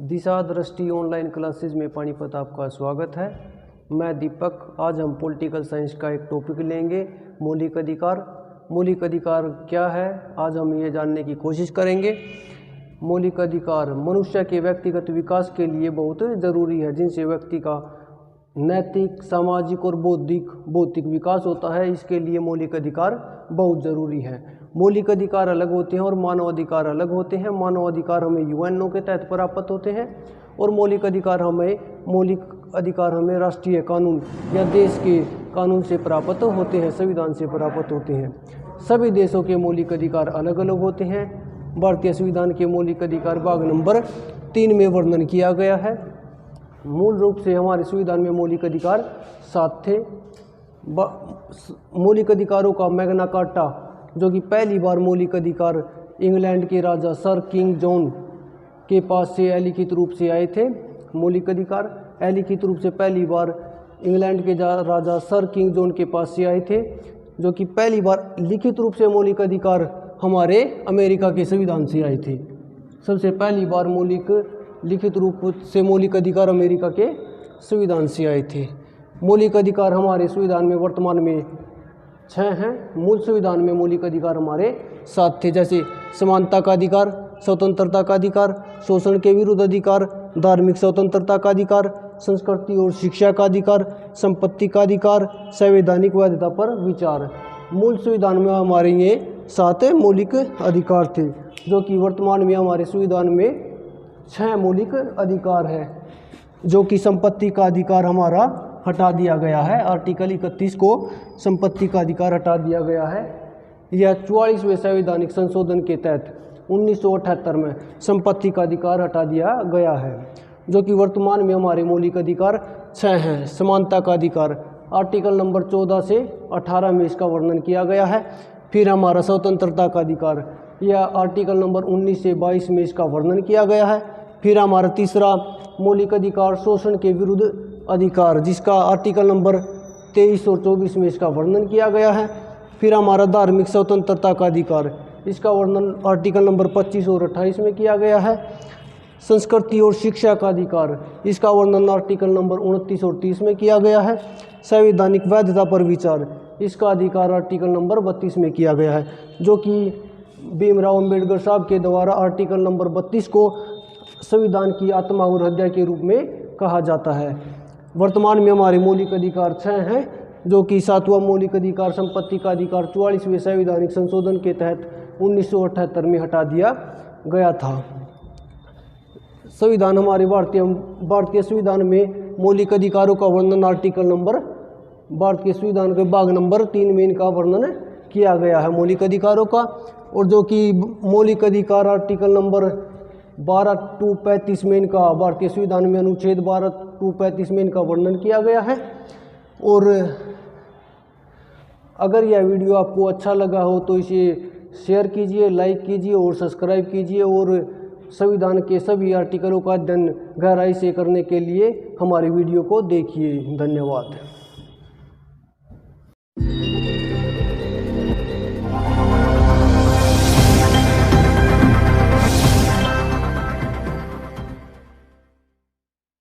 दिशा दृष्टि online classes में पानीपत आपका स्वागत है। मैं दीपक। आज हम पॉलिटिकल साइंस का एक टॉपिक लेंगे, मौलिक अधिकार। मौलिक अधिकार क्या है, आज हम ये जानने की कोशिश करेंगे। मौलिक अधिकार मनुष्य के व्यक्तिगत विकास के लिए बहुत ज़रूरी है, जिनसे व्यक्ति का नैतिक, सामाजिक और बौद्धिक विकास होता है। इसके लिए मौलिक अधिकार बहुत ज़रूरी है। मौलिक अधिकार अलग होते हैं और मानव अधिकार अलग होते हैं। मानव अधिकार हमें यूएनओ के तहत प्राप्त होते हैं और मौलिक अधिकार हमें राष्ट्रीय कानून या देश के कानून से प्राप्त होते हैं, संविधान से प्राप्त होते हैं। सभी देशों के मौलिक अधिकार अलग अलग होते हैं। भारतीय संविधान के मौलिक अधिकार भाग नंबर 3 में वर्णन किया गया है। मूल रूप से हमारे संविधान में मौलिक अधिकार 7 थे। मौलिक अधिकारों का मैग्ना कार्टा, जो कि पहली बार मौलिक अधिकार इंग्लैंड के राजा सर किंग जॉन के पास से अलिखित रूप से आए थे। मौलिक अधिकार अलिखित रूप से पहली बार इंग्लैंड के राजा सर किंग जॉन के पास से आए थे, जो कि पहली बार लिखित रूप से मौलिक अधिकार हमारे अमेरिका के संविधान से आए थे। सबसे पहली बार लिखित रूप से मौलिक अधिकार अमेरिका के संविधान से आए थे। मौलिक अधिकार हमारे संविधान में वर्तमान में 6 हैं। मूल संविधान में मौलिक अधिकार हमारे 7 थे, जैसे समानता का अधिकार, स्वतंत्रता का अधिकार, शोषण के विरुद्ध अधिकार, धार्मिक स्वतंत्रता का अधिकार, संस्कृति और शिक्षा का अधिकार, संपत्ति का अधिकार, संवैधानिक वैधता पर विचार। मूल संविधान में हमारे ये 7 मौलिक अधिकार थे, जो कि वर्तमान में हमारे संविधान में 6 मौलिक अधिकार है। जो कि संपत्ति का अधिकार हमारा हटा दिया गया है। आर्टिकल 31 को संपत्ति का अधिकार हटा दिया गया है। यह 44वें संवैधानिक संशोधन के तहत 1978 में संपत्ति का अधिकार हटा दिया गया है। जो कि वर्तमान में हमारे मौलिक अधिकार 6 हैं। समानता का अधिकार आर्टिकल नंबर 14 से 18 में इसका वर्णन किया गया है। फिर हमारा स्वतंत्रता का अधिकार, यह आर्टिकल नंबर 19 से 22 में इसका वर्णन किया गया है। फिर हमारा तीसरा मौलिक अधिकार शोषण के विरुद्ध अधिकार, जिसका आर्टिकल नंबर 23 और 24 में इसका वर्णन किया गया है। फिर हमारा धार्मिक स्वतंत्रता का अधिकार, इसका वर्णन आर्टिकल नंबर 25 और 28 में किया गया है। संस्कृति और शिक्षा का अधिकार, इसका वर्णन आर्टिकल नंबर 29 और 30 में किया गया है। संवैधानिक वैधता पर विचार, इसका अधिकार आर्टिकल नंबर 32 में किया गया है, जो कि भीमराव अंबेडकर साहब के द्वारा आर्टिकल नंबर 32 को संविधान की आत्मा और हृदय के रूप में कहा जाता है। वर्तमान में हमारे मौलिक अधिकार 6 हैं, जो कि 7वां मौलिक अधिकार संपत्ति का अधिकार 44वें संवैधानिक संशोधन के तहत 1978 में हटा दिया गया था। संविधान हमारे भारतीय संविधान में मौलिक अधिकारों का वर्णन भारतीय संविधान के भाग नंबर 3 में इनका वर्णन किया गया है मौलिक अधिकारों का। और जो कि मौलिक अधिकार आर्टिकल नंबर 12 टू 35 में इनका भारतीय संविधान में अनुच्छेद 12 टू 35 में इनका वर्णन किया गया है। और अगर यह वीडियो आपको अच्छा लगा हो तो इसे शेयर कीजिए, लाइक कीजिए और सब्सक्राइब कीजिए। और संविधान के सभी आर्टिकलों का अध्ययन गहराई से करने के लिए हमारे वीडियो को देखिए। धन्यवाद।